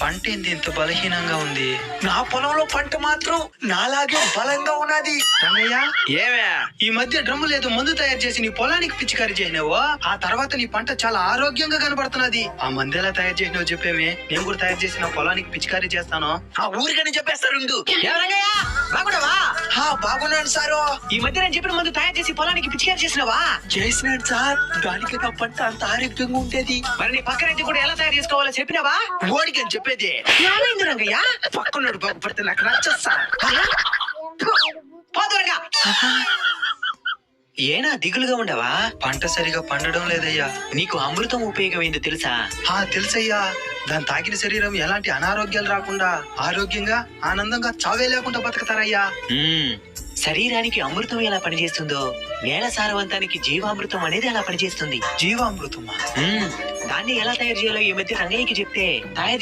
పంట ఏంది ఇంత బలహీనంగా ఉంది? నా పొలంలో పంట మాత్రం నాలాగే బలంగా ఉన్నది. రంగయ్య, ఏమే ఈ మధ్య డ్రమ్ములు ఏదో మందు తయారు చేసి నీ పొలానికి పిచికారి చేసినావు. ఆ తర్వాత నీ పంట చాలా ఆరోగ్యంగా కనబడుతున్నది. ఆ మందు ఎలా తయారు చేసినావు చెప్పేమే, నేను కూడా తయారు చేసి నా పొలానికి పిచికారి చేస్తాను. ఆ ఊరికని చెప్పేస్తారుండు. రంగయ్య బాగున్నావా? బాగున్నాను సారు. ఈ మధ్య నేను చెప్పిన మందు తయారు చేసి పొలానికి పిచికారి చేసినావా? చేసినాడు సార్. దానికి నా పంట అంత ఆరోగ్యంగా ఉండేది. మరి నీ పక్కన అయితే కూడా ఎలా తయారు చేసుకోవాలో చెప్పినావా? ఓడికని చెప్పేది. ఏమైంది రంగయ్య? పక్కనుడు బాగుపడితే నాకు నచ్చొస్తా. పోదురుగా. ఏనా దిగులుగా ఉండవా? పంట సరిగా పండడం లేదయ్యా. నీకు అమృతం ఉపయోగమైందో తెలుసా? తెలుసయ్యా. దాని తాకిన శరీరం ఎలాంటి అనారోగ్యాలు రాకుండా ఆరోగ్యంగా ఆనందంగా చావే లేకుండా బతుకుతారయ్యా. శరీరానికి అమృతం ఎలా పనిచేస్తుందో నేల సారవంతానికి జీవామృతం అనేది ఎలా పనిచేస్తుంది. జీవామృతమా? దాన్ని ఎలా తయారు చేయాలో ఈ మధ్య రంగయ్యకి చెప్తే తయారు